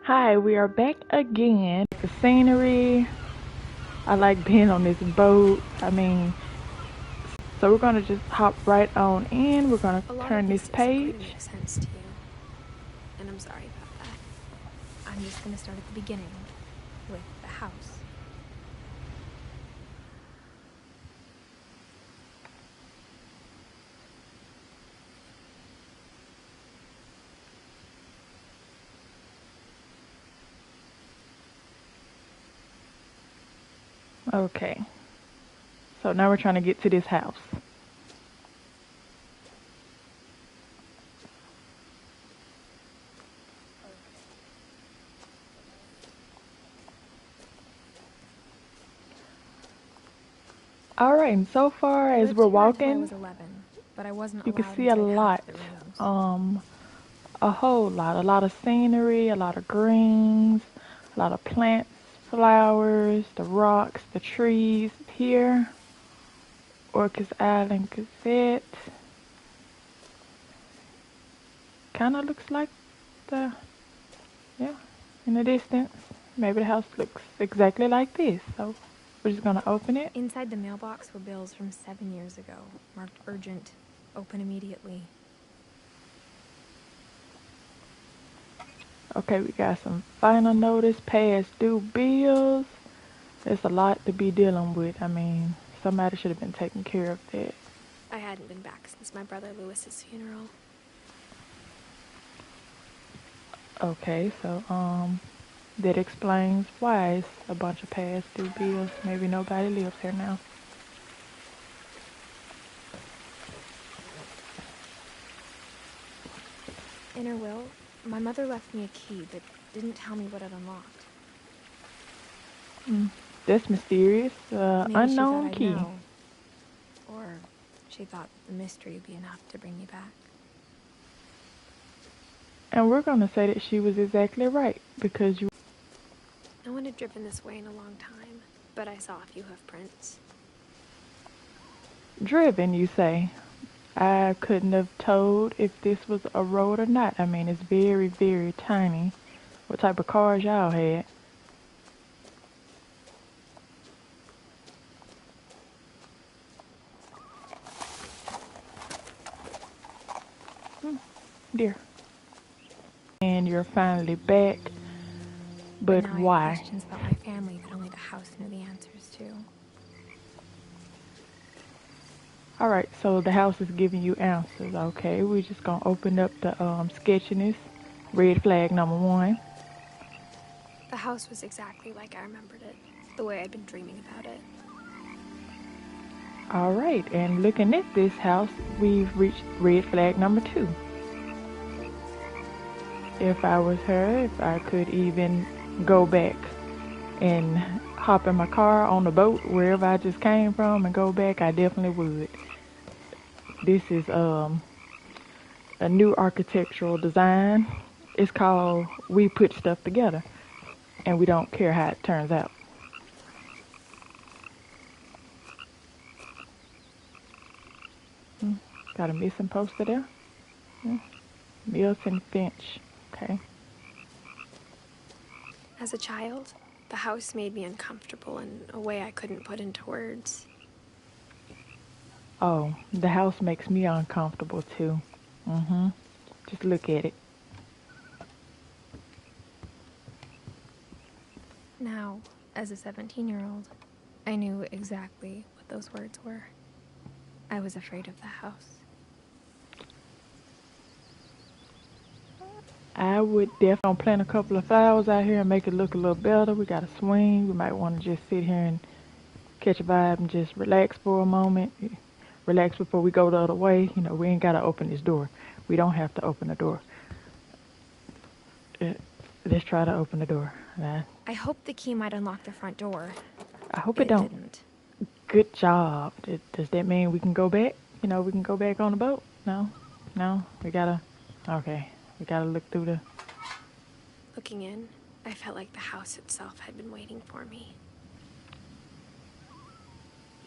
Hi, we are back again. The scenery. I like being on this boat. So we're gonna just hop right on in. We're gonna A lot turn of this this isn't going to page. make sense to you, and I'm sorry about that. I'm just going to start at the beginning, with the house. Okay. So now we're trying to get to this house. Alright, and so far I as lived we're here until I walking, was 11, but I wasn't you can allowed see a inside half lot. the rooms. A whole lot. A lot of scenery, a lot of greens, a lot of plants, flowers, the rocks, the trees. Here, Orcas Island Gazette. Kind of looks like the, yeah, in the distance. Maybe the house looks exactly like this. So we're just gonna open it. Inside the mailbox were bills from 7 years ago, marked urgent, open immediately. Okay, we got some final notice, past due bills. There's a lot to be dealing with. Somebody should have been taking care of that. I hadn't been back since my brother Lewis's funeral. Okay, so that explains why it's a bunch of past due bills. Maybe nobody lives here now. In her will, my mother left me a key, but didn't tell me what it unlocked. That's mysterious. Maybe she thought Unknown I'd key. know. Or she thought the mystery would be enough to bring me back. And we're gonna say that she was exactly right because you. No one had driven this way in a long time, but I saw a few hoof prints. Driven, you say? I couldn't have told if this was a road or not. It's very, very tiny. What type of cars y'all had? Dear. And you're finally back. But now I why? have questions about my family that only the house knew the answers to. Alright, so the house is giving you answers. Okay, we're just gonna open up the sketchiness. Red flag number 1. The house was exactly like I remembered it, the way I'd been dreaming about it. Alright, and looking at this house, we've reached red flag number 2. If I was her, if I could even go back and hop in my car on the boat wherever I just came from and go back, I definitely would. This is a new architectural design. It's called We Put Stuff Together, and we don't care how it turns out. Got a missing poster there. Edith Finch. Okay. As a child, the house made me uncomfortable in a way I couldn't put into words. Oh, the house makes me uncomfortable too. Just look at it. Now, as a 17-year-old, I knew exactly what those words were. I was afraid of the house. I would definitely plant a couple of flowers out here and make it look a little better. We got a swing. We might want to just sit here and catch a vibe and just relax for a moment. Relax before we go the other way. We ain't got to open this door. We don't have to open the door. Let's try to open the door. I hoped the key might unlock the front door. I hope it don't. Didn't. Good job. Does that mean we can go back? We can go back on the boat? No? We gotta... Okay. We gotta look through the... Looking in, I felt like the house itself had been waiting for me.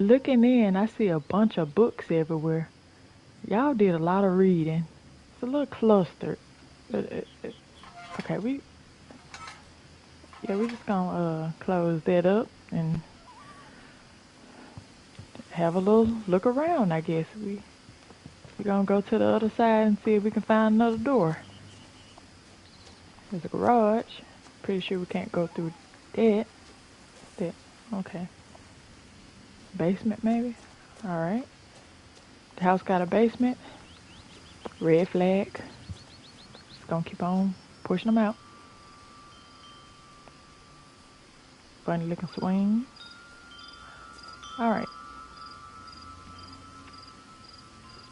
Looking in, I see a bunch of books everywhere. Y'all did a lot of reading. It's a little clustered. Okay, Yeah, we're just gonna close that up and have a little look around, I guess. We're gonna go to the other side and see if we can find another door. There's a garage. Pretty sure we can't go through that. That. Okay. Basement, maybe? Alright. The house got a basement. Red flag. Just gonna keep on pushing them out. Funny looking swing. Alright.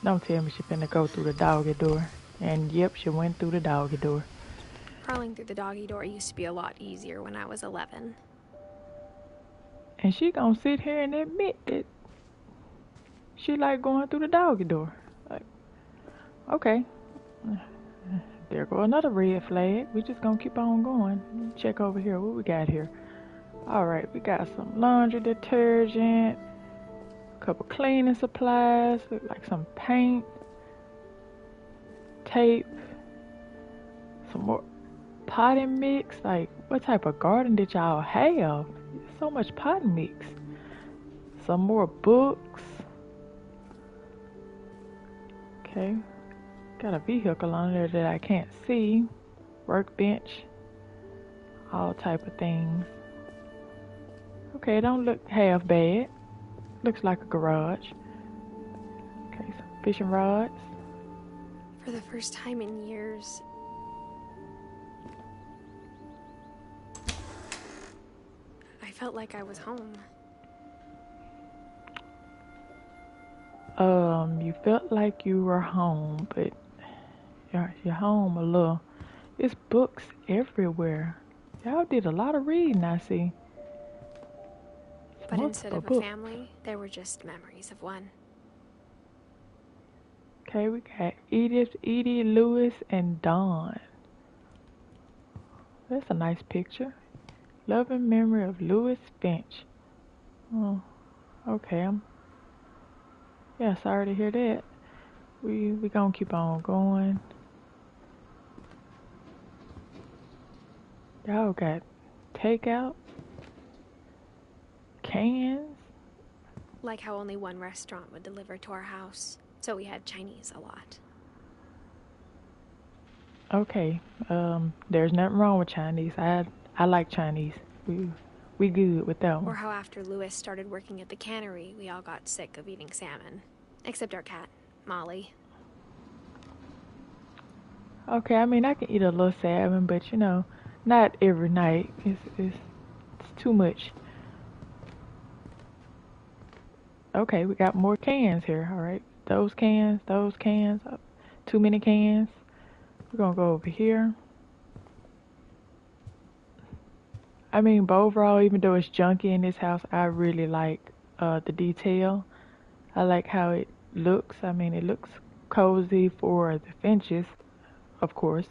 Don't tell me she finna go through the doggy door. And yep, she went through the doggy door. Crawling through the doggy door used to be a lot easier when I was 11. And she gonna sit here and admit that she like going through the doggy door. Like, okay. There go another red flag. We just gonna keep on going. Check over here. What we got here? Alright, we got some laundry detergent, a couple cleaning supplies, look like some paint, tape, some more potting mix. Like, what type of garden did y'all have? So much potting mix. Some more books. Okay. Got a vehicle on there that I can't see. Workbench. All type of things. Okay, don't look half bad. Looks like a garage. Okay, some fishing rods. For the first time in years, I felt like I was home. You felt like you were home, but you're home a little. It's books everywhere. Y'all did a lot of reading, I see. But instead of a family, there were just memories of one. Okay, we got Edith, Edie, Lewis, and Dawn. That's a nice picture. Loving memory of Lewis Finch. Oh, okay. Yeah, sorry to hear that. We gonna keep on going. Y'all got takeout, cans. Like how only one restaurant would deliver to our house, so we had Chinese a lot. Okay, there's nothing wrong with Chinese. I like Chinese. We good with that one. Or how after Lewis started working at the cannery, we all got sick of eating salmon. Except our cat, Molly. Okay, I mean I can eat a little salmon, but you know, not every night. It's too much. Okay, we got more cans here. All right, those cans. Too many cans. We're gonna go over here. I mean, but overall, even though it's junky in this house, I really like the detail. I like how it looks. I mean, it looks cozy for the Finches, of course.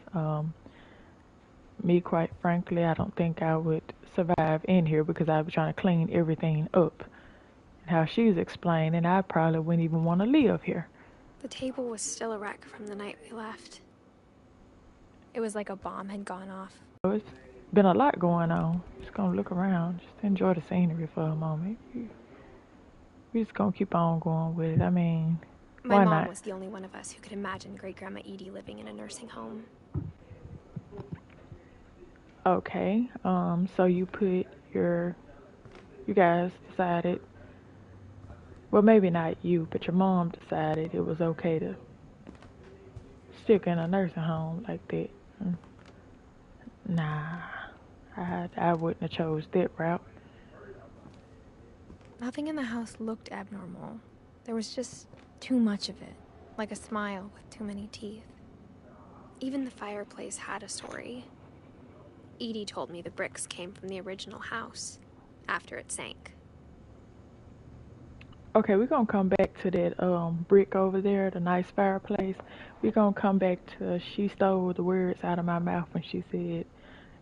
Me, quite frankly, I don't think I would survive in here because I'd be trying to clean everything up. And how she's explaining, I probably wouldn't even want to live here. The table was still a wreck from the night we left. It was like a bomb had gone off. So it's been a lot going on. Just gonna look around, just enjoy the scenery for a moment. We just gonna keep on going with it. I mean, my why mom not? was the only one of us who could imagine Great-Grandma Edie living in a nursing home. Okay, so you guys decided, well, maybe not you, but your mom decided it was okay to stick in a nursing home like that. Nah, I wouldn't have chose that route. Nothing in the house looked abnormal. There was just too much of it, like a smile with too many teeth. Even the fireplace had a story. Edie told me the bricks came from the original house, after it sank. Okay, we're gonna come back to that brick over there, the nice fireplace. We're gonna come back to she stole the words out of my mouth when she said,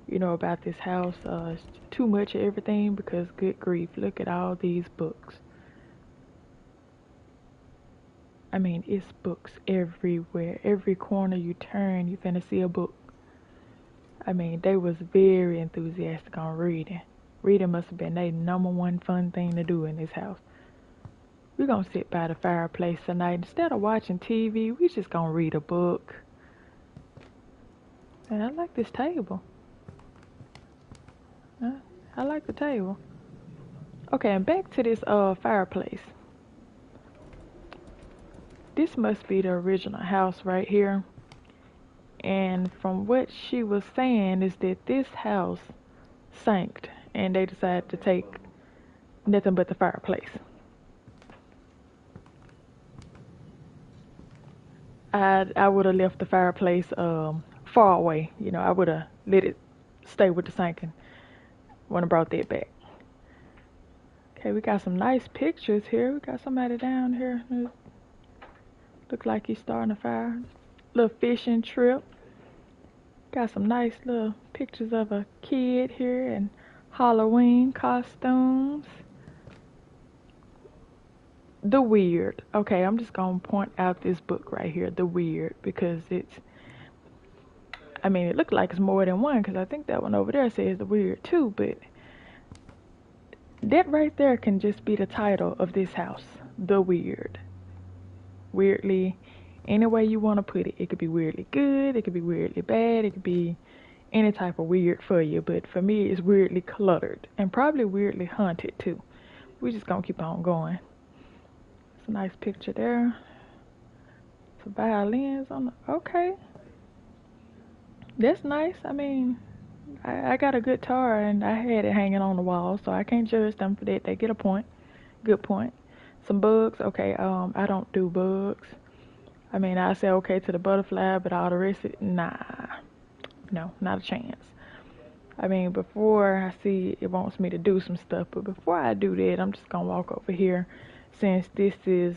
you know, about this house. It's too much of everything because good grief, look at all these books. I mean, it's books everywhere. Every corner you turn, you finna see a book. I mean, they was very enthusiastic on reading. Reading must have been their number one fun thing to do in this house. We're gonna sit by the fireplace tonight. Instead of watching TV, we just gonna read a book. And I like this table. I like the table. Okay, and back to this fireplace. This must be the original house right here. And from what she was saying is that this house sank and they decided to take nothing but the fireplace. I would have left the fireplace far away. You know, I would have let it stay with the sinking. Wouldn't have brought that back. Okay, we got some nice pictures here. We got somebody down here. Look like he's starting a fire. Little fishing trip. Got some nice little pictures of a kid here and Halloween costumes. The Weird. Okay, I'm just gonna point out this book right here, The Weird, because I mean, it looked like it's more than one, because I think that one over there says The Weird too, but that right there can just be the title of this house, The Weird. Weirdly, any way you want to put it. It could be weirdly good, it could be weirdly bad, it could be any type of weird for you, but for me it's weirdly cluttered and probably weirdly haunted too. We're just gonna keep on going. It's a nice picture there. Some violins on the, okay. That's nice. I mean, I got a guitar and I had it hanging on the wall, so I can't judge them for that. They get a point. Good point. Some bugs. Okay, I don't do bugs. I mean, I say okay to the butterfly, but all the rest of it, nah. No, not a chance. I mean, before I see it wants me to do some stuff, but before I do that, I'm just gonna walk over here, since this is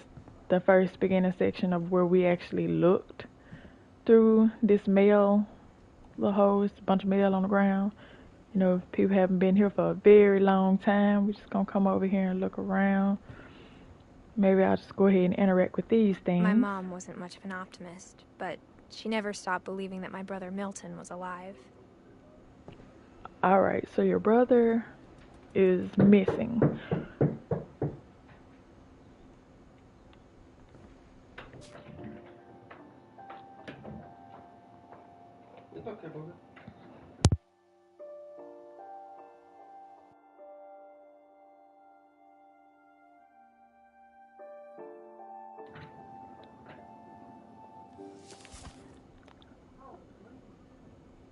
the first beginning section of where we actually looked through this mail little hole. It's a bunch of mail on the ground. You know, if people haven't been here for a very long time, we're just gonna come over here and look around. Maybe I'll just go ahead and interact with these things. My mom wasn't much of an optimist, but she never stopped believing that my brother Milton was alive. Alright, so your brother is missing. It's okay, booger.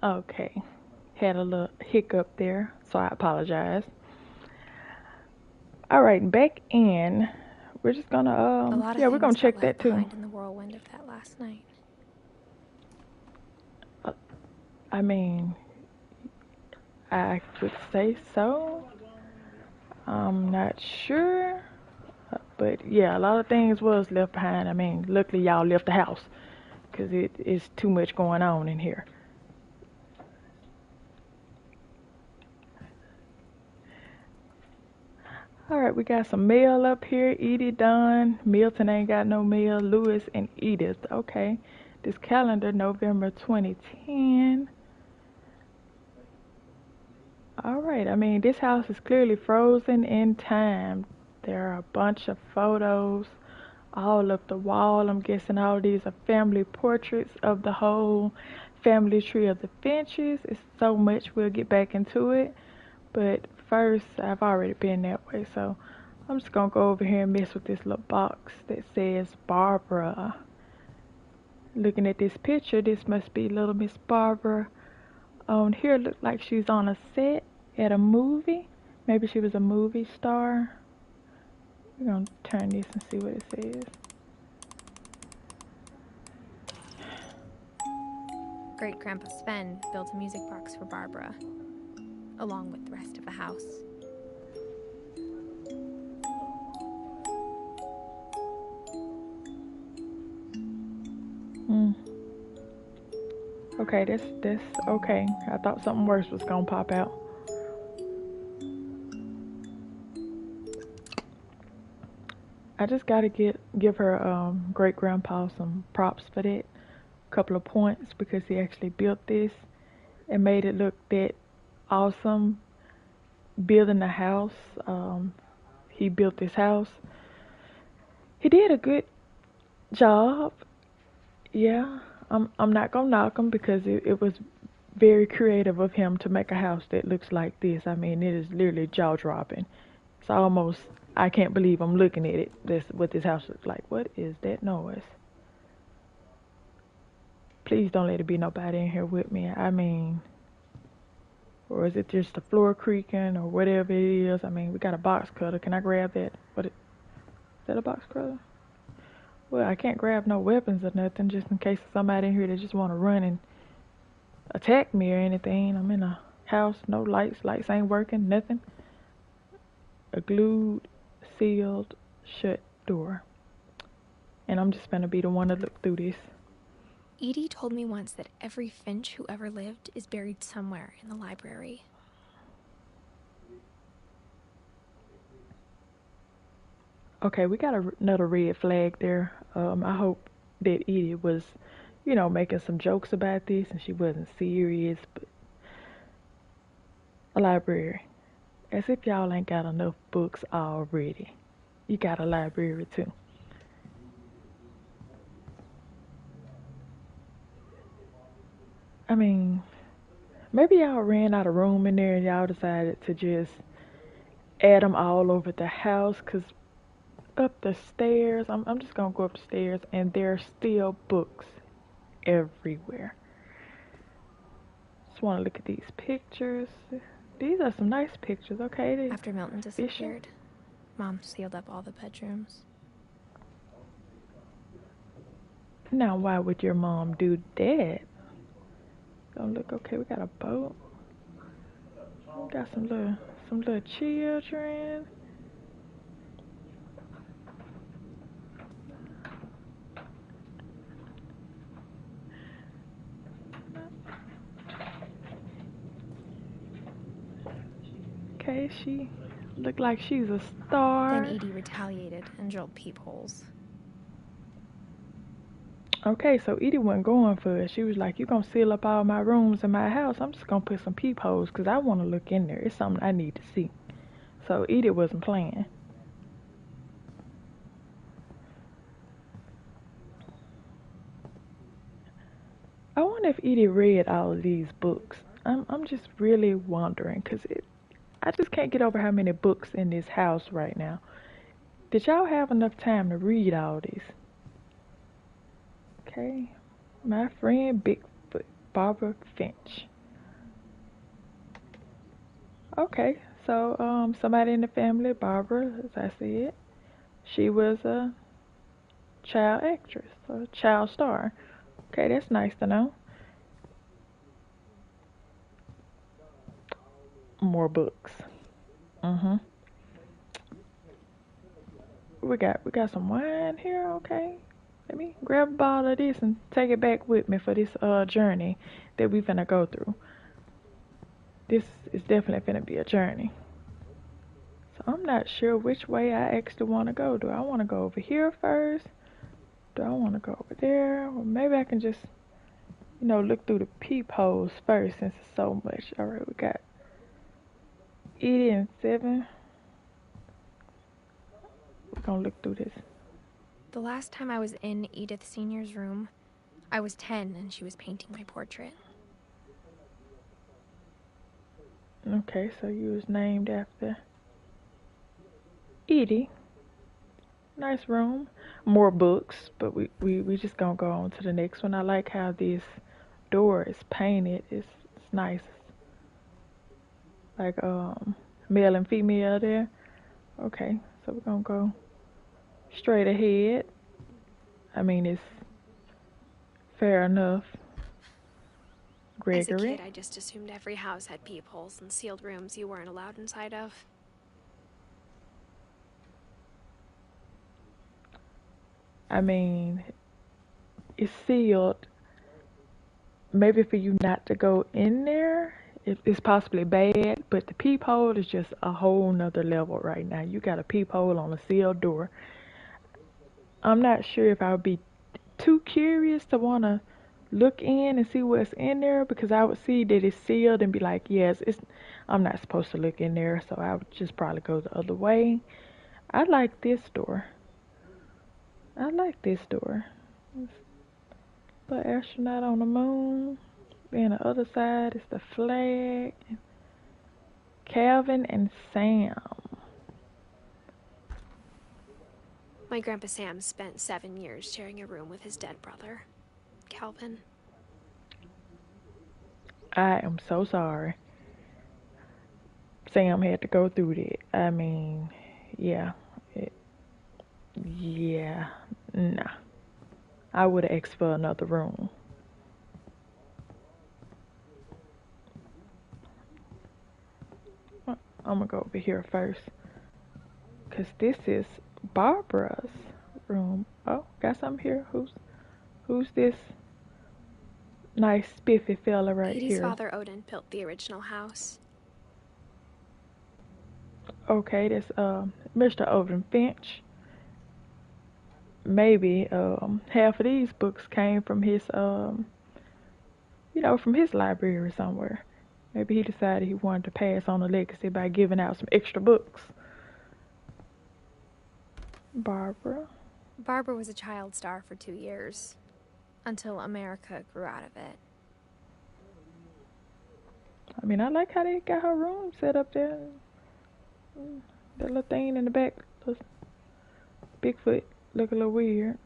Okay, had a little hiccup there, so I apologize. Alright, back in. We're just gonna we're gonna check that too. In the whirlwind of that last night. I mean, I would say so. I'm not sure, but yeah, a lot of things was left behind. I mean, luckily y'all left the house, because it is too much going on in here. Alright, we got some mail up here. Edie, Don, Milton ain't got no mail. Lewis and Edith. Okay. This calendar, November 2010. Alright, I mean, this house is clearly frozen in time. There are a bunch of photos all up the wall. I'm guessing all these are family portraits of the whole family tree of the Finches. It's so much, we'll get back into it. But first, I've already been that way, so I'm just gonna go over here and mess with this little box that says Barbara. Looking at this picture, this must be little Miss Barbara. On here, look like she's on a set at a movie. Maybe she was a movie star. We're gonna turn this and see what it says. Great Grandpa Sven built a music box for Barbara, along with the rest of the house. Okay, this okay. I thought something worse was gonna pop out. I just gotta give her great grandpa some props for that. Couple of points, because he actually built this and made it look that awesome. Building a house. He built this house. He did a good job. Yeah, I'm not gonna knock him because it was very creative of him to make a house that looks like this. I mean, it is literally jaw dropping. It's almost, I can't believe I'm looking at it. That's what this house looks like. What is that noise? Please don't let it be nobody in here with me. I mean, or is it just the floor creaking or whatever it is? I mean, we got a box cutter. Can I grab that? Is that a box cutter? Well, I can't grab no weapons or nothing just in case somebody in here that just want to run and attack me or anything. I'm in a house, no lights. Lights ain't working, nothing. A glued, sealed, shut door. And I'm just gonna be the one to look through this. Edie told me once that every Finch who ever lived is buried somewhere in the library. Okay, we got another red flag there. I hope that Edie was, making some jokes about this and she wasn't serious. But a library, as if y'all ain't got enough books already. You got a library too. I mean, maybe y'all ran out of room in there and y'all decided to just add them all over the house. Cause up the stairs, I'm just gonna go up the stairs and there's still books everywhere. Just want to look at these pictures. These are some nice pictures, okay? After Milton disappeared, Mom sealed up all the bedrooms. Now, why would your mom do that? Don't look okay. We got a boat. We got some little children. Okay, she looked like she's a star. Then Edie retaliated and drilled peepholes. Okay, so Edie wasn't going for it. She was like, you gonna seal up all my rooms in my house? I'm just gonna put some peepholes because I want to look in there. It's something I need to see. So Edie wasn't playing. I wonder if Edie read all of these books. I'm just really wondering because I just can't get over how many books in this house right now. Did y'all have enough time to read all these? Okay, my friend Bigfoot, Barbara Finch. Okay, so somebody in the family, Barbara, as I said, she was a child actress, a child star. Okay, that's nice to know. More books. Mhm. We got some wine here. Okay, let me grab a bottle of this and take it back with me for this journey that we finna go through. This is definitely finna be a journey. So I'm not sure which way I actually want to go. Do I want to go over here first? Do I want to go over there? Or maybe I can just, look through the peepholes first since it's so much. Alright, we got 80 and 7. We're gonna look through this. The last time I was in Edith Sr.'s room, I was 10 and she was painting my portrait. Okay, so you was named after Edie. Nice room. More books, but we just gonna go on to the next one. I like how this door is painted. It's nice. Like male and female there. Okay, so we're gonna go straight ahead. I mean, it's fair enough. Gregory. As a kid, I just assumed every house had peepholes and sealed rooms you weren't allowed inside of. I mean, it's sealed. Maybe for you not to go in there, it's possibly bad, but the peephole is just a whole nother level right now. You got a peephole on a sealed door. I'm not sure if I would be too curious to want to look in and see what's in there, because I would see that it's sealed and be like, yes, it's I'm not supposed to look in there, so I would just probably go the other way. I like this door. I like this door. The astronaut on the moon. Then the other side is the flag. Calvin and Sam. My Grandpa Sam spent 7 years sharing a room with his dead brother, Calvin. I am so sorry Sam had to go through that. I mean, yeah. Yeah. Nah. I would have asked for another room. I'm gonna go over here first, cause this is Barbara's room. Oh, got something here. Who's this nice spiffy fella right Edie's here? father Odin built the original house. Okay, that's Mr. Edith Finch. Maybe half of these books came from his from his library somewhere. Maybe he decided he wanted to pass on a legacy by giving out some extra books. Barbara. Barbara was a child star for 2 years, until America grew out of it. I mean, I like how they got her room set up there. That little thing in the back, Bigfoot, look a little weird.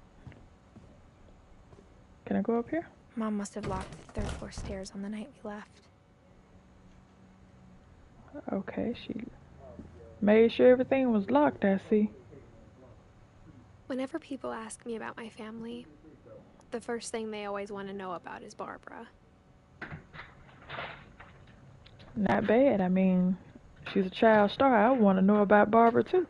Can I go up here? Mom must have locked the 3rd floor stairs on the night we left. Okay, she made sure everything was locked, I see. Whenever people ask me about my family, the first thing they always want to know about is Barbara. Not bad. I mean, she's a child star. I want to know about Barbara too.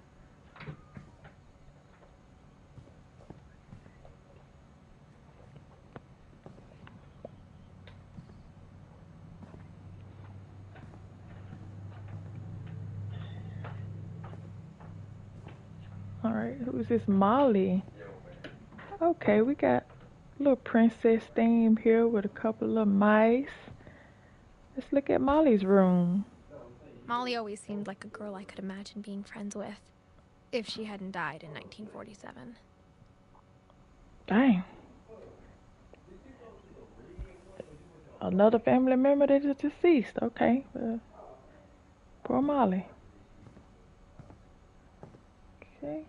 Alright, who's this? Molly. Okay, we got a little princess theme here with a couple of little mice. Let's look at Molly's room. Molly always seemed like a girl I could imagine being friends with, if she hadn't died in 1947. Dang. Another family member that is deceased. Okay. Poor Molly. Okay.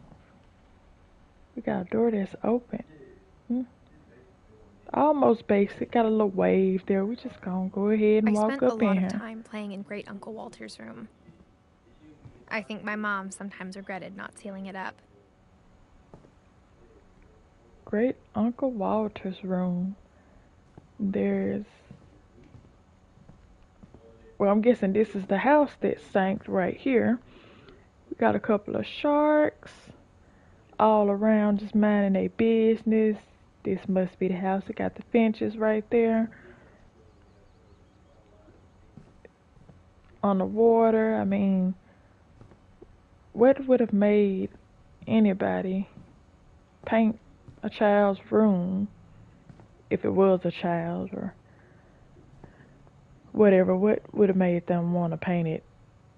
We got a door that's open. Almost basic. Got a little wave there. We just gonna go ahead and walk up in here. I spent a lot of time playing in Great Uncle Walter's room. I think my mom sometimes regretted not sealing it up. Great Uncle Walter's room. There's... Well, I'm guessing this is the house that sank right here. We got a couple of sharks all around just minding their business. This must be the house. It got the Finches right there. On the water. I mean, what would have made anybody paint a child's room, if it was a child or whatever? What would have made them want to paint it?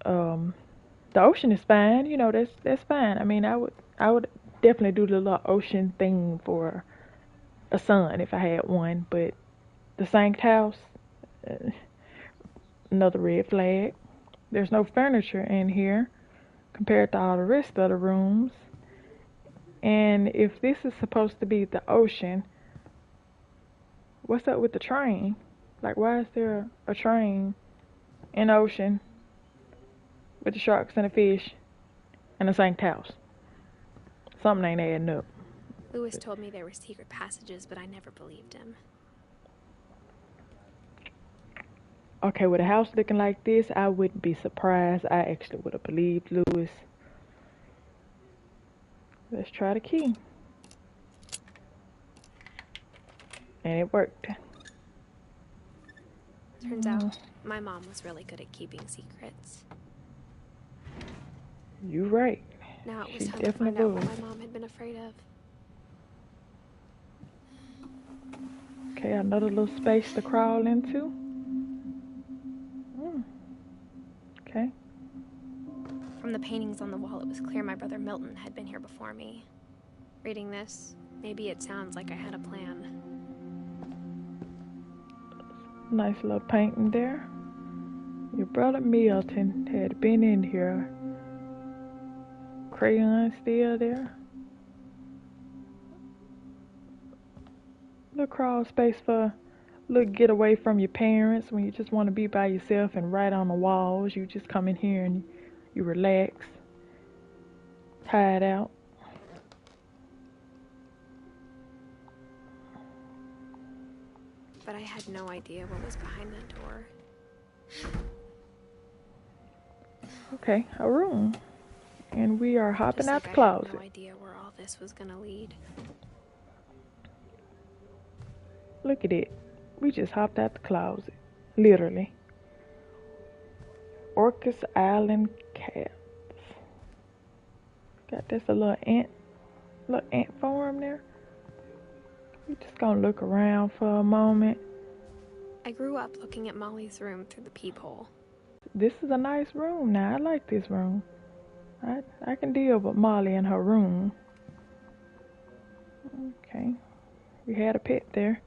The ocean is fine, you know, that's fine. I mean, I would definitely do the little ocean thing for a son if I had one, but the sank house, another red flag. There's no furniture in here compared to all the rest of the rooms. And if this is supposed to be the ocean, what's up with the train? Like, why is there a train in the ocean with the sharks and the fish and a sank house? Something ain't adding up. Lewis told me there were secret passages, but I never believed him. Okay, with a house looking like this, I wouldn't be surprised. I actually would have believed Lewis. Let's try the key. And it worked. Turns out, my mom was really good at keeping secrets. You right. Now it She was time to definitely find out was. what my mom had been afraid of. Okay, another little space to crawl into. Okay. From the paintings on the wall, it was clear my brother Milton had been here before me. Reading this, maybe it sounds like I had a plan. Nice little painting there. Your brother Milton had been in here. Crayon still there. Little crawl space for a little getaway from your parents when you just want to be by yourself and write on the walls. You just come in here and you relax. Hide out. But I had no idea what was behind that door. Okay, a room. And we are hopping out the I closet. had no idea where all this was gonna lead. Look at it. We just hopped out the closet. Literally. Orcas Island cats. Got this a little ant farm there. We just gonna look around for a moment. I grew up looking at Molly's room through the peephole. This is a nice room now. I like this room. I can deal with Molly and her room. Okay. We had a pet there.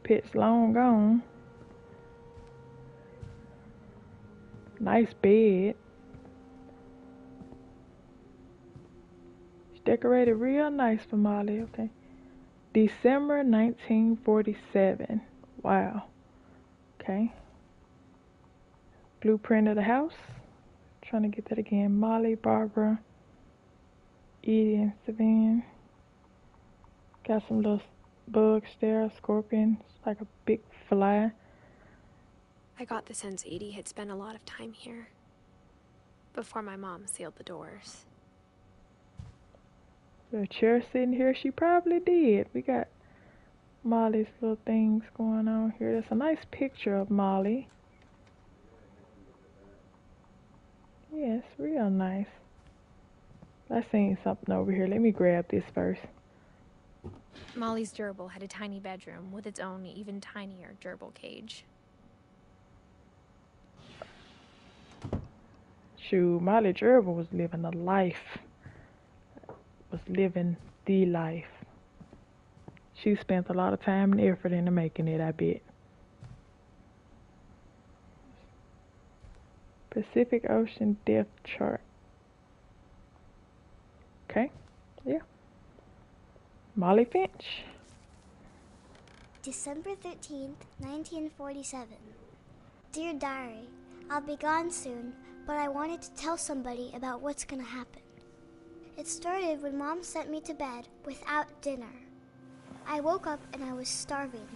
Pet's long gone. Nice bed. It's decorated real nice for Molly. Okay. December 1947. Wow. Okay. Blueprint of the house. Trying to get that again. Molly, Barbara, Edie, and Savannah. Got some little bugs there, scorpions, like a big fly. I got the sense Edie had spent a lot of time here. Before my mom sealed the doors. The chair sitting here, she probably did. We got Molly's little things going on here. That's a nice picture of Molly. Yes, real nice. I seen something over here. Let me grab this first. Molly's gerbil had a tiny bedroom with its own even tinier gerbil cage. Shoot, Molly Gerbil was living a life. Was living the life. She spent a lot of time and effort into making it, I bet. Pacific Ocean depth chart. Okay, yeah. Molly Finch. December 13th, 1947. Dear Diary, I'll be gone soon, but I wanted to tell somebody about what's gonna happen. It started when Mom sent me to bed without dinner. I woke up and I was starving,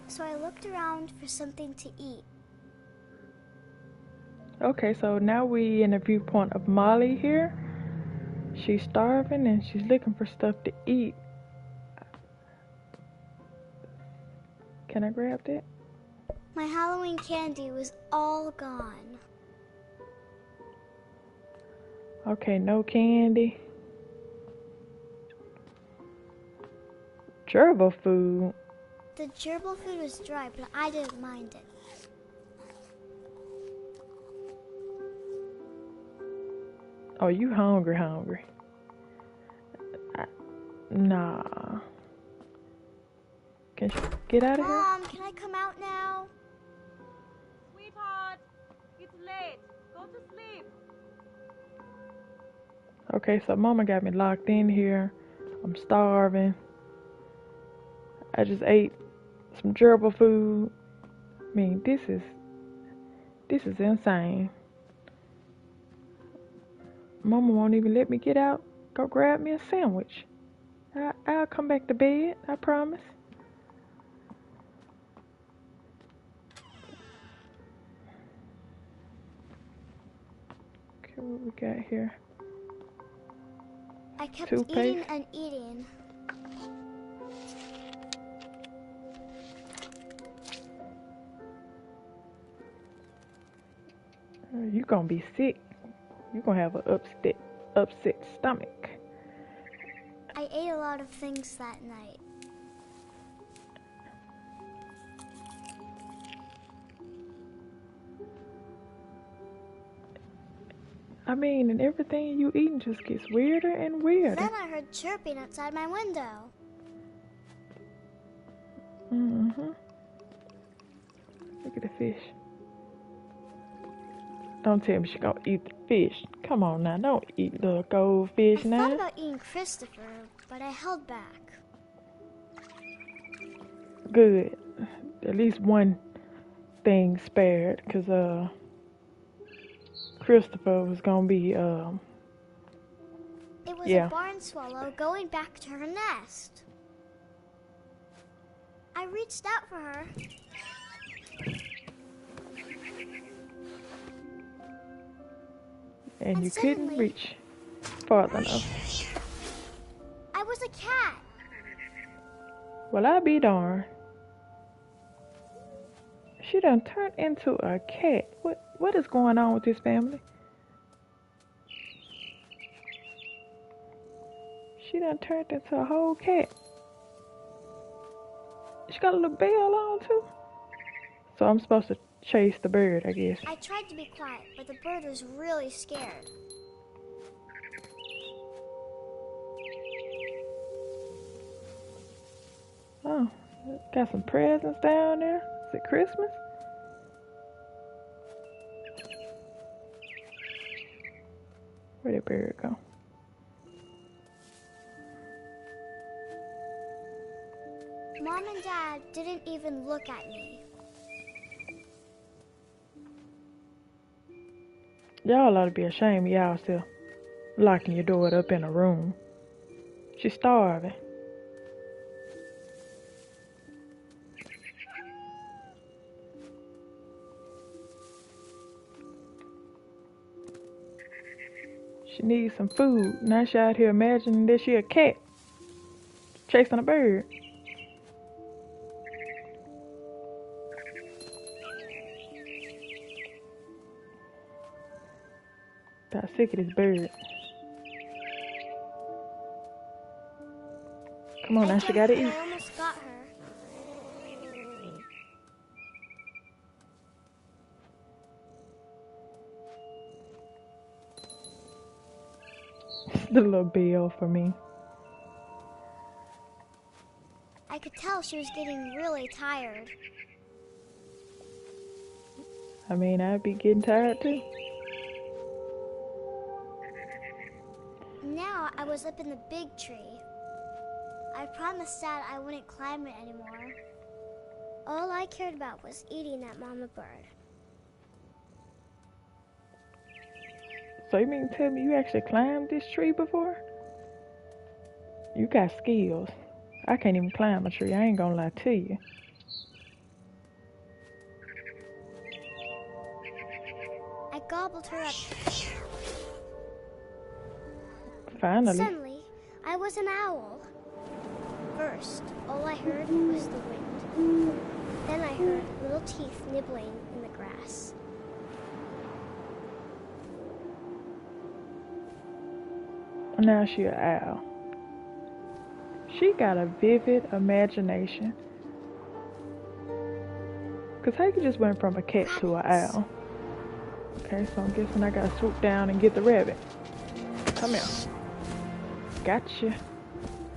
so I looked around for something to eat. Okay, so now we in the viewpoint of Molly here. She's starving and she's looking for stuff to eat. Can I grab that? My Halloween candy was all gone. Okay, no candy. Gerbil food. The gerbil food was dry, but I didn't mind it. Oh, you hungry. Nah. Can you get out of here? Mom, can I come out now? Sweetheart, it's late. Go to sleep. Okay, so Mama got me locked in here. I'm starving. I just ate some gerbil food. I mean, this is insane. Mama won't even let me get out, go grab me a sandwich. I'll come back to bed, I promise. Okay, what we got here? I kept Toothpaste. eating and eating. You gonna be sick. You gonna have an upset stomach. I ate a lot of things that night. I mean, and everything you eating just gets weirder and weirder. Then I heard chirping outside my window. Mm-hmm. Look at the fish. Don't tell me she gonna eat the fish. Come on now, don't eat little goldfish I now. thought about eating Christopher, but I held back. Good. At least one thing spared, because Christopher was gonna be It was yeah. a barn swallow going back to her nest. I reached out for her. And you suddenly, couldn't reach farther enough. I was a cat. Well, I be darned. She done turned into a cat. What is going on with this family? She done turned into a whole cat. She got a little bell on too. So I'm supposed to chase the bird, I guess. I tried to be quiet, but the bird was really scared. Oh, got some presents down there. Is it Christmas? Where'd that bird go? Mom and Dad didn't even look at me. Y'all ought to be ashamed of y'all still locking your daughter up in a room. She's starving. She needs some food. Now she out here imagining that she a cat chasing a bird. Got sick of this bird. Come on now, she gotta eat. I almost got her. The little bell for me. I could tell she was getting really tired. I mean, I'd be getting tired too. Now I was up in the big tree. I promised Dad I wouldn't climb it anymore. All I cared about was eating that mama bird. So you mean to tell me you actually climbed this tree before? You got skills. I can't even climb a tree, I ain't gonna lie to you. I gobbled her up. Finally. Suddenly, I was an owl. First, all I heard was the wind. Then I heard little teeth nibbling in the grass. Now she an owl. She got a vivid imagination. Cause how you just went from a cat to an owl? Okay, so I'm guessing I gotta swoop down and get the rabbit. Come here. Gotcha.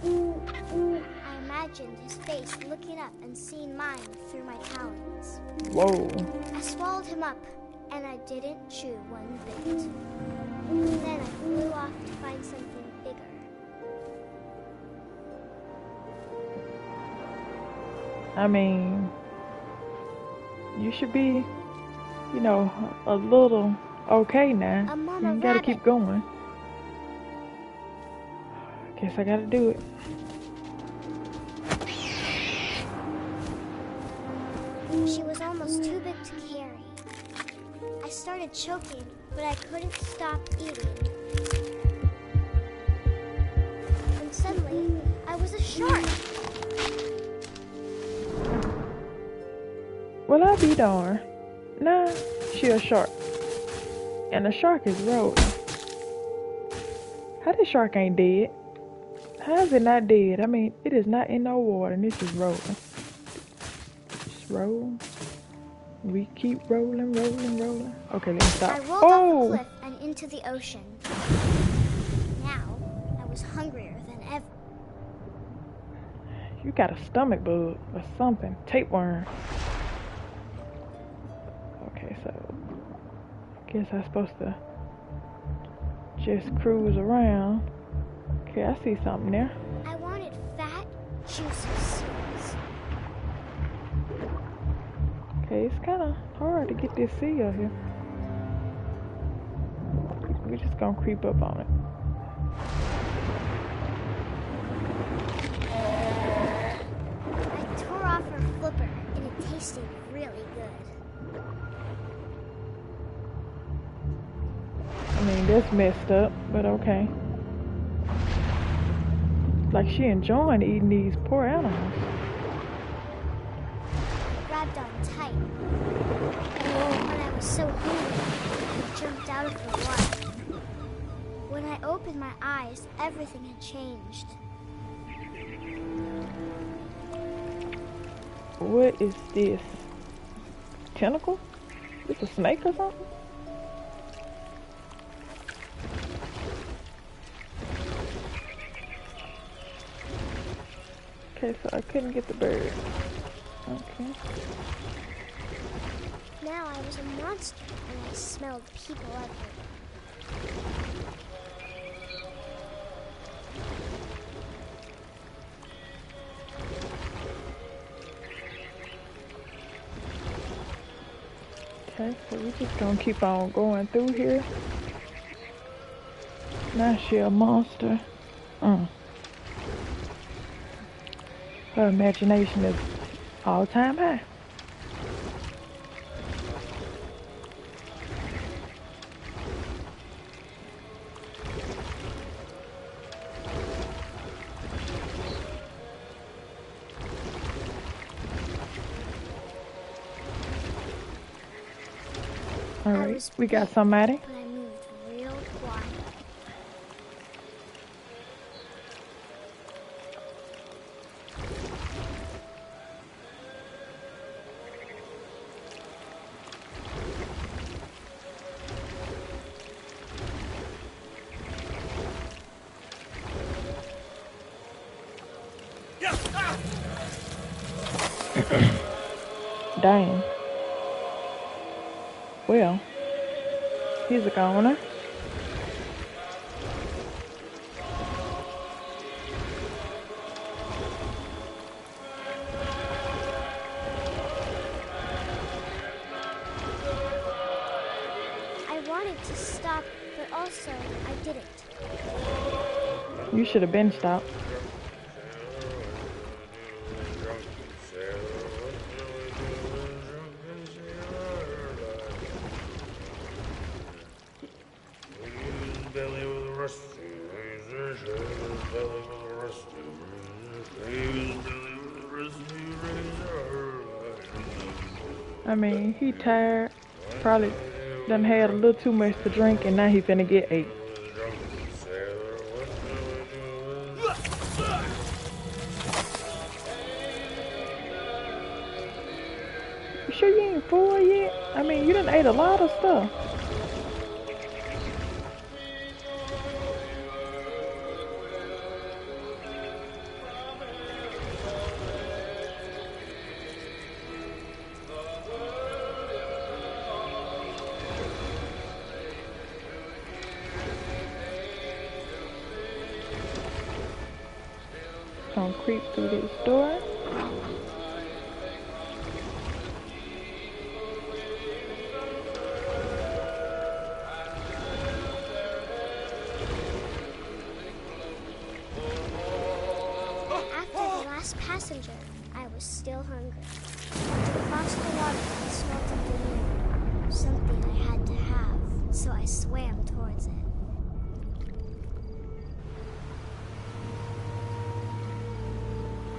I imagined his face looking up and seeing mine through my talons. Whoa. I swallowed him up, and I didn't chew one bit. Then I flew off to find something bigger. I mean, you should be, you know, a little okay now. A mama You gotta rabbit. keep going. Guess I gotta do it. She was almost too big to carry. I started choking, but I couldn't stop eating. And suddenly, I was a shark. Well, I'll be darned. Nah, she a shark. And the shark is rolling. How this shark ain't dead? How is it not dead? I mean, it is not in no water and it's just rolling. Just roll. We keep rolling, rolling, rolling. Okay, let me stop. I rolled off the cliff and into the ocean. Now, I was hungrier than ever. You got a stomach bug or something. Tapeworm. Okay, so I guess I'm supposed to just cruise around. Okay, I see something there. I wanted fat, juicy seals. Okay, it's kind of hard to get this seal here. We're just gonna creep up on it. I tore off her flipper, and it tasted really good. I mean, that's messed up, but okay. Like she enjoying eating these poor animals. Grabbed on tight. When I was so hungry, I jumped out of the water. When I opened my eyes, everything had changed. What is this? Tentacle? Is this a snake or something? Okay, so I couldn't get the bird. Okay. Now I was a monster, and I smelled people everywhere. Okay, so we're just gonna keep on going through here. Now she a monster. Her imagination is all-time high. Alright, we got somebody. But I moved real quiet. Dang. Well, he's a goner. I wanted to stop, but also I didn't. You should have been stopped. I mean, he tired. Probably done had a little too much to drink, and now he finna get ate. You sure you ain't full yet? I mean, you done ate a lot of stuff. Gonna creep through this door. After the last passenger, I was still hungry. Across the water, I smelled something new. Something I had to have, so I swam towards it.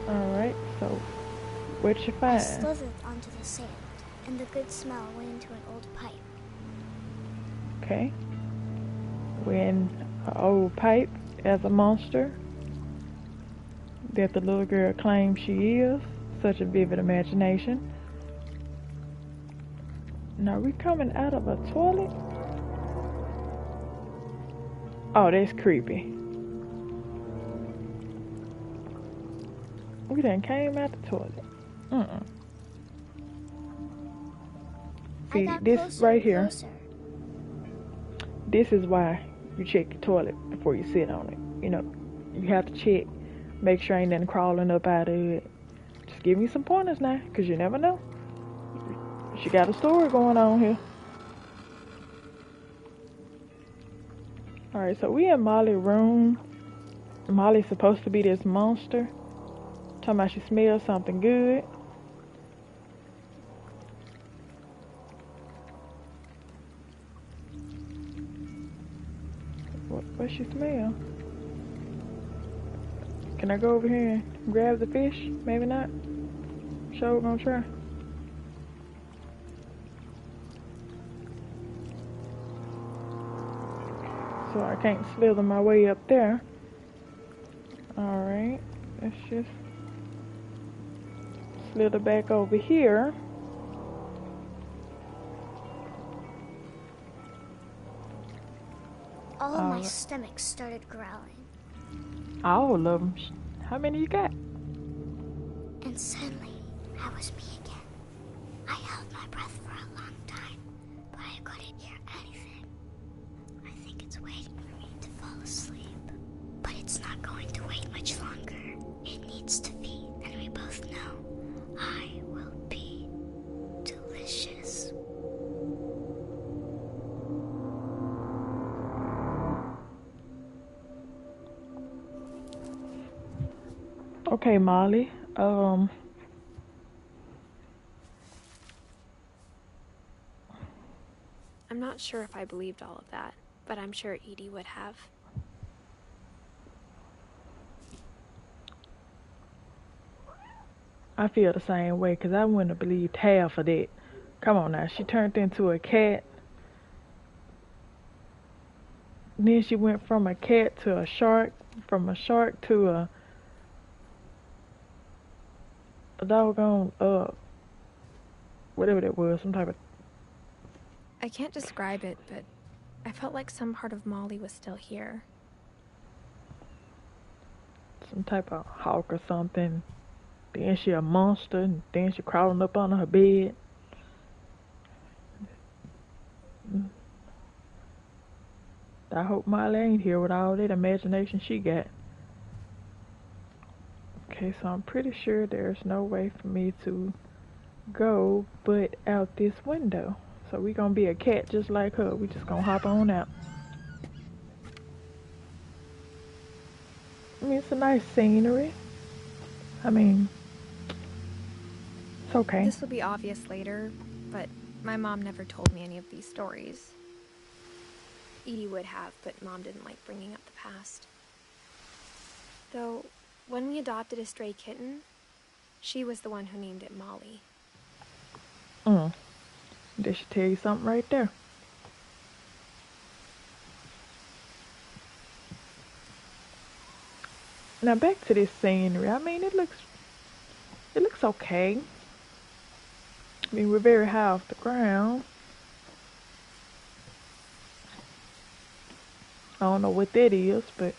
Alright, so what'd you I find? slithered onto the sand, and the good smell went into an old pipe. Okay. When an old pipe as a monster that the little girl claims she is. Such a vivid imagination. Now we coming out of a toilet? Oh, that's creepy. We done came out the toilet. I See, got this closer right and here, closer. this is why you check your toilet before you sit on it. You know, you have to check, make sure ain't nothing crawling up out of it. Just give me some pointers now, because you never know. She got a story going on here. Alright, so we in Molly's room. Molly's supposed to be this monster. Talking about she smells something good. What she smell? Can I go over here and grab the fish? Maybe not. Sure, we're gonna try. So I can't slither my way up there. Alright, let's just slither back over here. All of my stomach started growling. All of them. How many you got? And suddenly, I was me again. I held my breath for a long time, but I couldn't hear anything. I think it's waiting for me to fall asleep. But it's not going to wait much longer. It needs to feed, and we both know I will be delicious. Okay, Molly. I'm not sure if I believed all of that, but I'm sure Edie would have. I feel the same way, because I wouldn't have believed half of that. Come on now, she turned into a cat. Then she went from a cat to a shark, from a shark to a doggone, whatever that was, some type of... I can't describe it, but I felt like some part of Molly was still here. some type of hawk or something. Then she a monster, and then she crawling up under her bed. I hope Molly ain't here with all that imagination she got. Okay, so I'm pretty sure there's no way for me to go but out this window. So we gonna be a cat just like her. We just gonna hop on out. I mean, it's a nice scenery. I mean, it's okay. This will be obvious later, but my mom never told me any of these stories. Edie would have, but Mom didn't like bringing up the past. Though, when we adopted a stray kitten, she was the one who named it Molly. Did she tell you something right there? Now back to this scenery. I mean, it looks okay. I mean, we're very high off the ground. I don't know what that is, but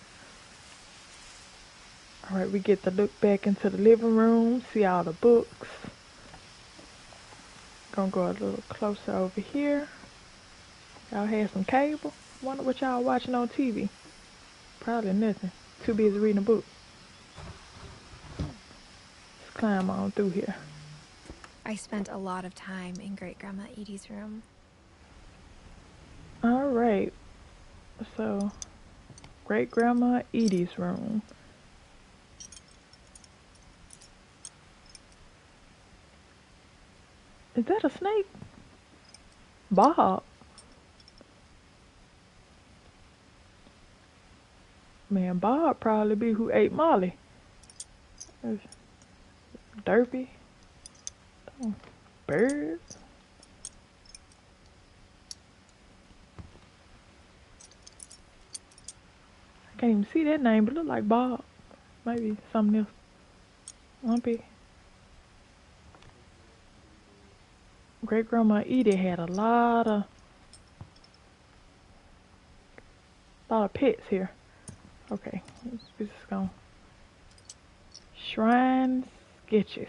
alright, we get to look back into the living room, see all the books. Gonna go a little closer over here. Y'all had some cable? Wonder what y'all watching on TV. Probably nothing. Too busy reading a book. Let's climb on through here. I spent a lot of time in Great-Grandma Edie's room. Alright. So, Great-Grandma Edie's room. Is that a snake? Bob. Man, Bob probably be who ate Molly. Derpy. Oh, birds. I can't even see that name, but it look like Bob. Maybe something else. Lumpy. Great-Grandma Edie had a lot of A lot of pets here. Okay, this is going. Shrine sketches.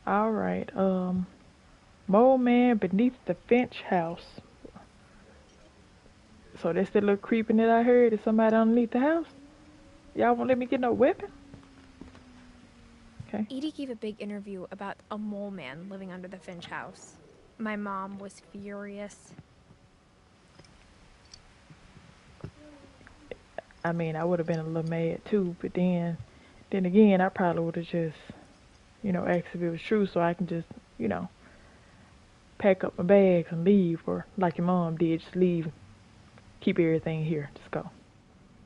Alright, Mole Man beneath the Finch house. So that's the little creeping that I heard. Is somebody underneath the house? Y'all won't let me get no weapon? Okay. Edie gave a big interview about a mole man living under the Finch house. My mom was furious. I mean, I would have been a little mad too, but then again, I probably would have just, asked if it was true so I can just, pack up my bags and leave, or like your mom did, just leave, keep everything here, just go.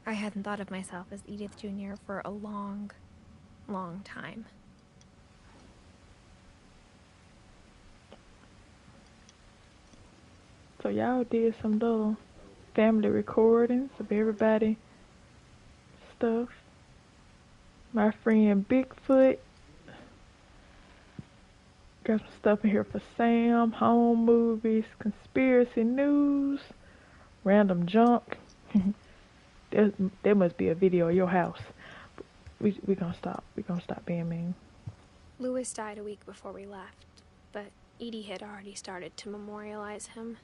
I hadn't thought of myself as Edith Jr. for a long, long time. So y'all did some little family recordings of everybody stuff. My friend Bigfoot. Got some stuff in here for Sam, home movies, conspiracy news, random junk. There must be a video of your house. We gonna stop. We gonna stop being mean. Lewis died a week before we left, but Edie had already started to memorialize him.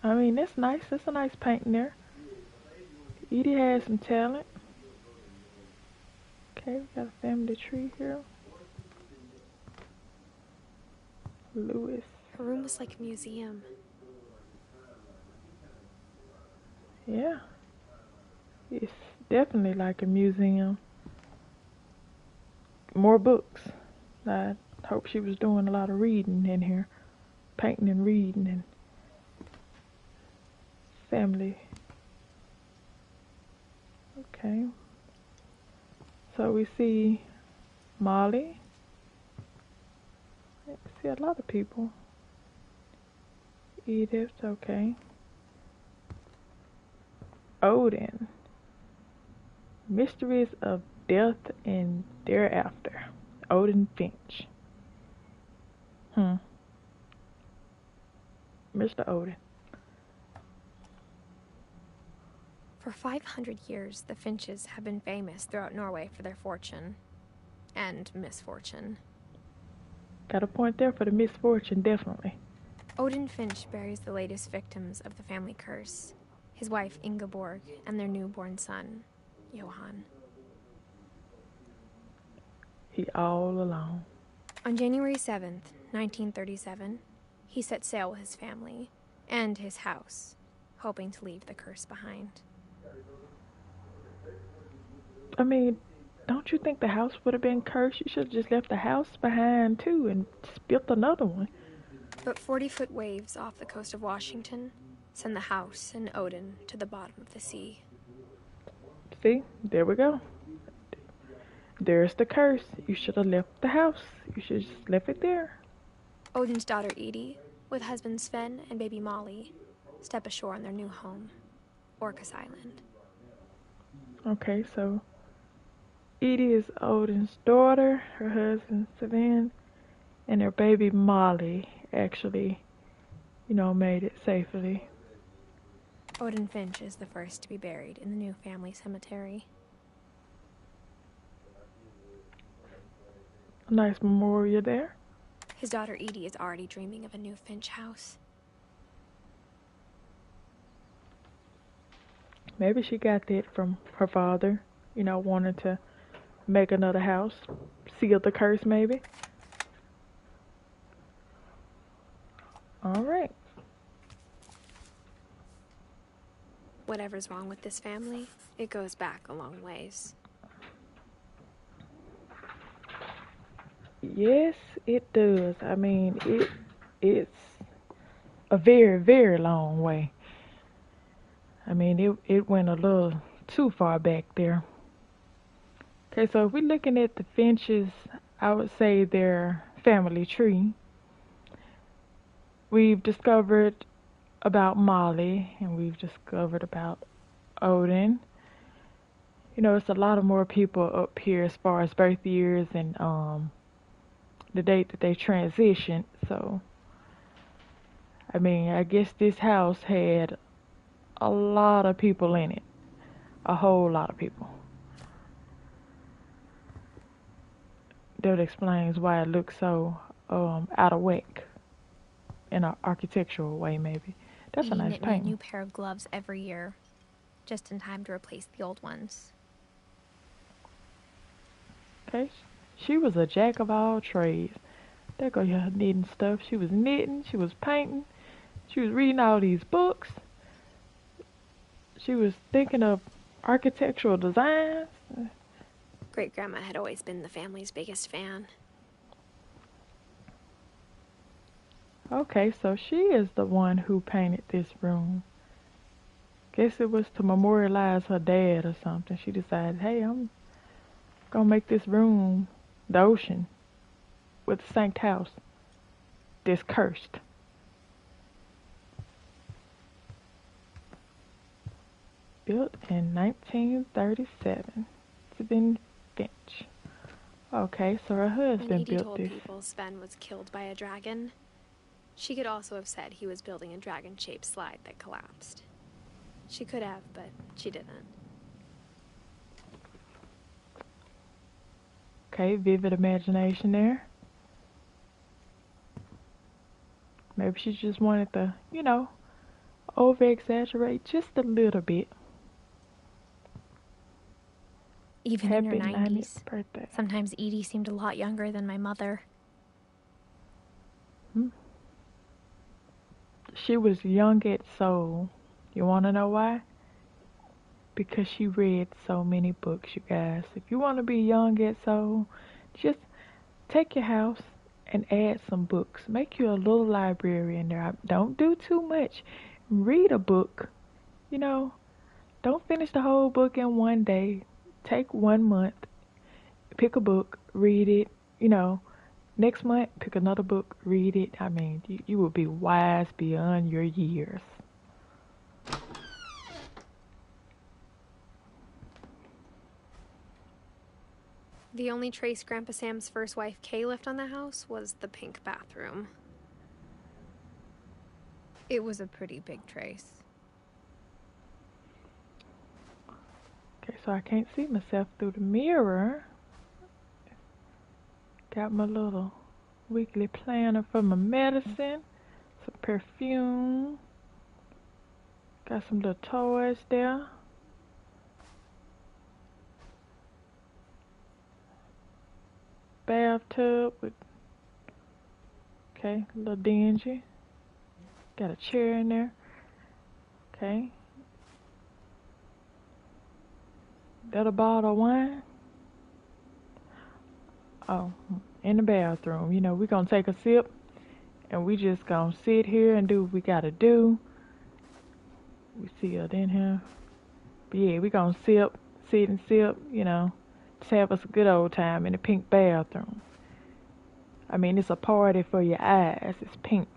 I mean, that's nice. That's a nice painting there. Edie has some talent. Okay, we got a family tree here. Lewis. Her room was like a museum. Yeah. It's definitely like a museum. More books. I hope she was doing a lot of reading in here. Painting and reading and family. Okay. So we see Molly. I see a lot of people. Edith, okay. Odin. Mysteries of Death and Thereafter. Odin Finch. Mr. Odin. For 500 years, the Finches have been famous throughout Norway for their fortune and misfortune. Got a point there for the misfortune, definitely. Odin Finch buries the latest victims of the family curse, his wife Ingeborg and their newborn son, Johan. He all alone. On January 7th, 1937, he set sail with his family and his house, hoping to leave the curse behind. I mean, don't you think the house would have been cursed? You should have just left the house behind too and built another one. But 40-foot waves off the coast of Washington send the house and Odin to the bottom of the sea. See, there we go. There's the curse. You should have left the house. You should have just left it there. Odin's daughter Edie, with husband Sven and baby Molly, step ashore on their new home, Orcas Island. Okay, so Edie is Odin's daughter, her husband Sven, and their baby Molly actually, made it safely. Odin Finch is the first to be buried in the new family cemetery. A nice memorial there. His daughter Edie is already dreaming of a new Finch house. Maybe she got that from her father, wanting to make another house, seal the curse maybe. All right. Whatever's wrong with this family, it goes back a long ways. Yes, it does. I mean, it's a very, very long way. I mean, it went a little too far back there. Okay, so if we're looking at the Finches, I would say their family tree. We've discovered about Molly, and we've discovered about Odin. It's a lot of more people up here as far as birth years and the date that they transitioned. So I mean, I guess this house had a lot of people in it. A whole lot of people. That explains why it looks so out of whack. In an architectural way, maybe. That's a Edie nice knit me a painting. new pair of gloves every year, just in time to replace the old ones. Okay, she was a jack of all trades. There go your knitting stuff. She was knitting, she was painting, she was reading all these books, she was thinking of architectural designs. Great-grandma had always been the family's biggest fan. Okay, so she is the one who painted this room. Guess it was to memorialize her dad or something. She decided, hey, I'm gonna make this room the ocean with the Saint House. This cursed. Built in 1937. Edith Finch. Okay, so her When husband Edie built told this. people Sven was killed by a dragon, she could also have said he was building a dragon-shaped slide that collapsed. She could have, but she didn't. Okay, vivid imagination there. Maybe she just wanted to, over-exaggerate just a little bit. Even Happy in her 90s, 90th birthday. sometimes Edie seemed a lot younger than my mother. She was young at soul. You want to know why? Because she read so many books, you guys. If you want to be young at soul, just take your house and add some books. Make you a little library in there. Don't do too much. Read a book. Don't finish the whole book in one day. Take 1 month, pick a book, read it. Next month, pick another book, read it. I mean, you will be wise beyond your years. The only trace Grandpa Sam's first wife, Kay, left on the house was the pink bathroom. It was a pretty big trace. Okay, so I can't see myself through the mirror. Got my little weekly planner for my medicine, some perfume. Got some little toys there. Bathtub with, a little dingy. Got a chair in there. Okay. That a bottle of wine? Oh, in the bathroom. We're going to take a sip and we just going to sit here and do what we got to do. We see it in here. But yeah, we're going to sit and sip, just have us a good old time in the pink bathroom. I mean, it's a party for your eyes. It's pink.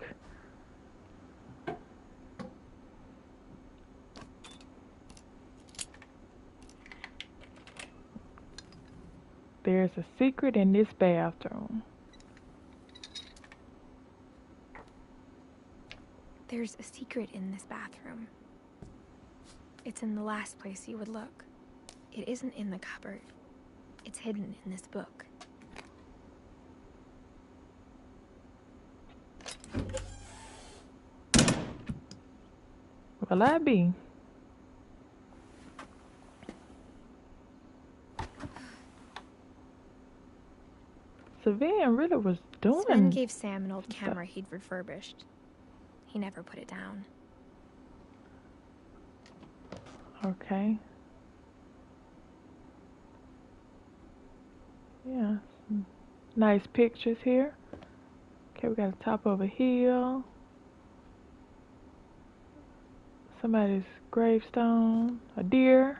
There's a secret in this bathroom. There's a secret in this bathroom. It's in the last place you would look. It isn't in the cupboard. It's hidden in this book. Well, I be. Savannah really was doing. Sven gave Sam an old camera he'd refurbished. He never put it down. Okay. Yeah, some nice pictures here. Okay, we got a top of a hill. Somebody's gravestone. A deer.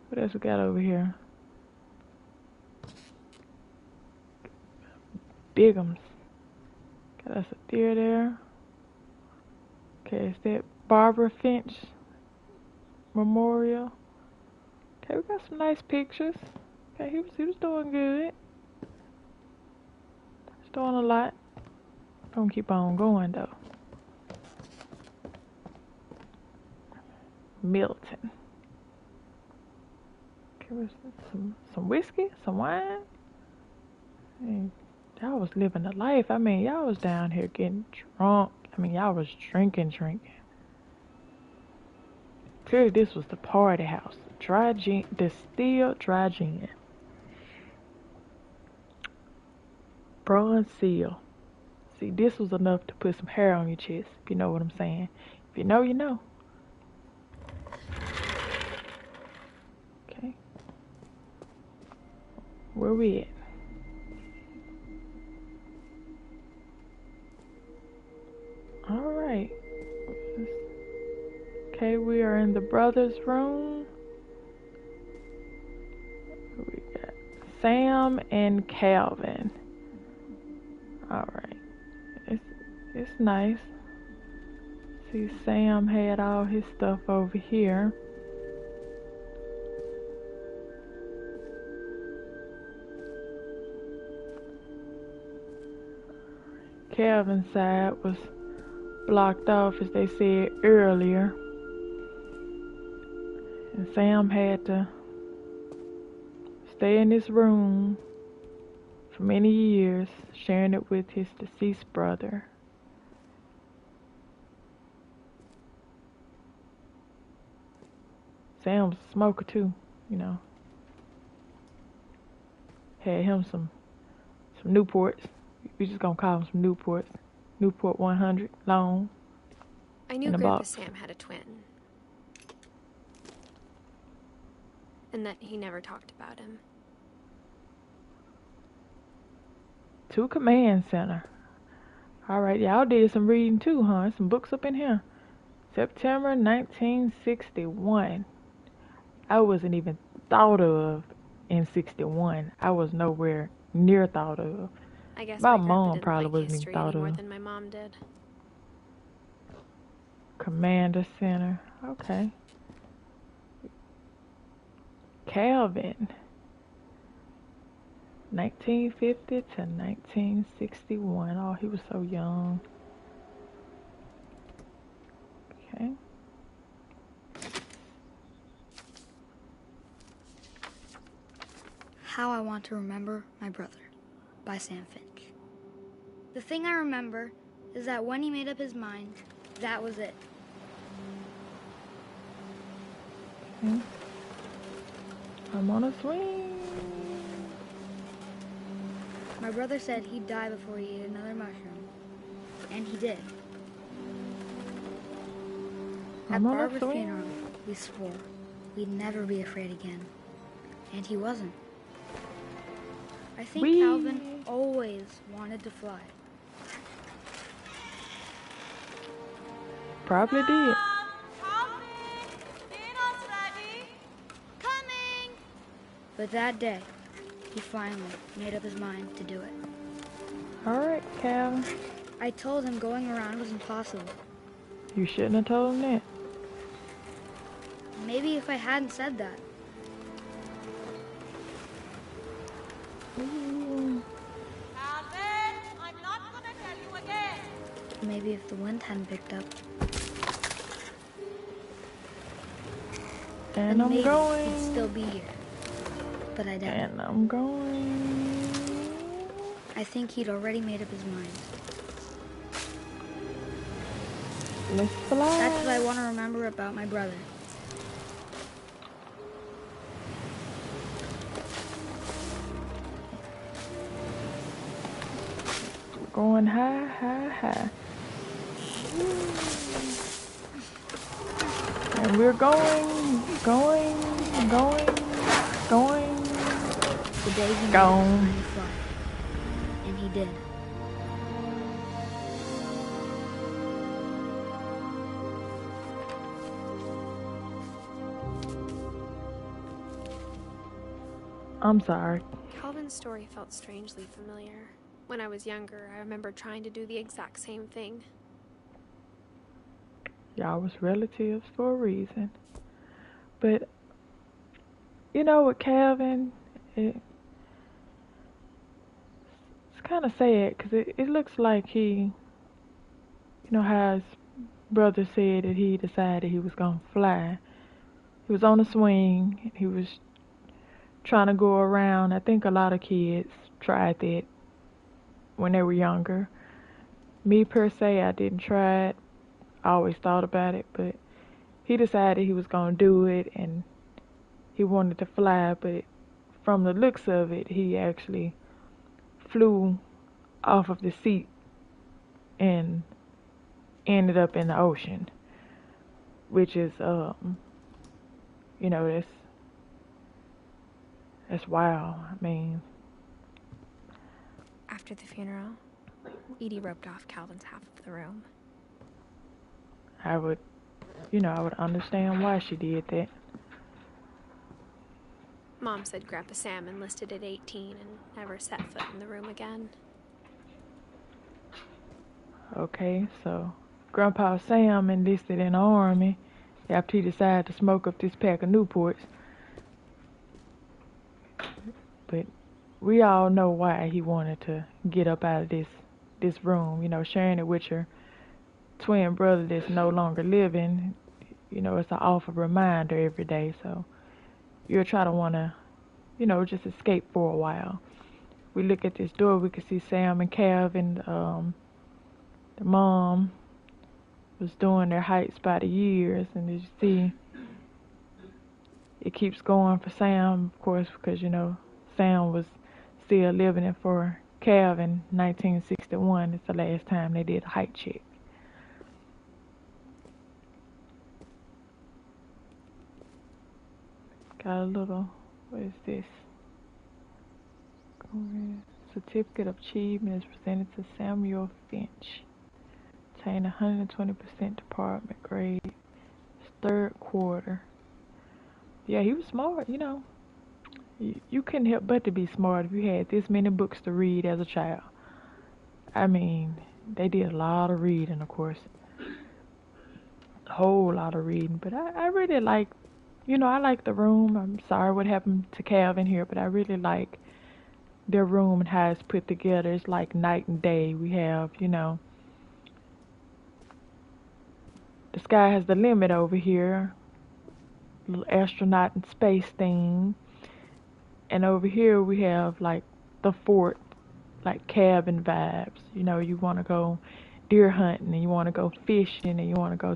What else we got over here? Bigums. Got us a deer there. Okay, is that Barbara Finch Memorial? Okay, we got some nice pictures. Okay, he was doing good. He's doing a lot. Don't keep on going though. Milton. Okay, what's this? Some whiskey, some wine. Hey, y'all was living the life. I mean, y'all was down here getting drunk. I mean, y'all was drinking. Clearly, this was the party house. Dry gin, distilled dry gin. Bronze seal. See, this was enough to put some hair on your chest, if you know what I'm saying. If you know, you know. Okay. Where we at? Alright. Okay, we are in the brothers' room. We got Sam and Calvin. Alright. It's nice. See, Sam had all his stuff over here. Calvin's side was blocked off, as they said earlier. And Sam had to stay in this room for many years, sharing it with his deceased brother. Sam was a smoker too, you know. Had him some Newports. We just gonna call them some Newports. Newport 100 long. I knew Grandpa Sam had a twin. And that he never talked about him. To Command Center. Alright, y'all did some reading too, huh? Some books up in here. September 1961. I wasn't even thought of in 61. I was nowhere near thought of. I guess my my mom didn't probably like wasn't even history thought any more of. than my mom did. Commander Center. Okay. Calvin. 1950 to 1961. Oh, he was so young. Okay. How I Want to Remember My Brother by Sam Finch. The thing I remember is that when he made up his mind, that was it. Okay. I'm on a swing. My brother said he'd die before he ate another mushroom. And he did. At Barbara's funeral, we swore we'd never be afraid again. And he wasn't. I think Calvin always wanted to fly. Probably did. Dinner's ready. Coming! But that day, he finally made up his mind to do it. Alright, Calvin. I told him going around was impossible. You shouldn't have told him that. Maybe if I hadn't said that. Calvin, I'm not gonna tell you again. Maybe if the wind hadn't picked up. And then I'm maybe going. he'd still be here. But I doubt it. And I'm going. I think he'd already made up his mind. Let's fly. That's what I want to remember about my brother. Going high, high, high. And we're going. The day he made Gone. his mind fly. And he did. I'm sorry. Calvin's story felt strangely familiar. When I was younger, I remember trying to do the exact same thing. Y'all was relatives for a reason. But, you know, with Calvin, it's kind of sad because it looks like he, you know, how his brother said that he decided he was going to fly. He was on a swing. He was trying to go around. I think a lot of kids tried that when they were younger. Me per se, I didn't try it. I always thought about it, but he decided he was going to do it, and he wanted to fly, but from the looks of it, he actually flew off of the seat and ended up in the ocean, which is, you know, that's wild. I mean, After the funeral, Edie roped off Calvin's half of the room. I would understand why she did that. Mom said Grandpa Sam enlisted at 18 and never set foot in the room again. Okay, so Grandpa Sam enlisted in the army after he decided to smoke up this pack of Newports. But we all know why he wanted to get up out of this room. You know, sharing it with your twin brother that's no longer living. You know, it's an awful reminder every day. So you'll try to want to, you know, just escape for a while. We look at this door, we can see Sam and Calvin. The mom was doing their heights by the years, and as you see, it keeps going for Sam, of course, because, you know, Sam was still living it for Calvin. 1961 is the last time they did a height check. Got a little, what is this? Certificate of Achievement is presented to Samuel Finch. Obtained 120% department grade. Third quarter. Yeah, he was smart, you know. You couldn't help but to be smart if you had this many books to read as a child. I mean, they did a lot of reading, of course. A whole lot of reading. But I really like, you know, I like the room. I'm sorry what happened to Calvin here, but I really like their room and how it's put together. It's like night and day. We have, you know, the sky has the limit over here. Little astronaut in space thing. And over here we have like the fort, like cabin vibes. You know, you want to go deer hunting and you want to go fishing and you want to go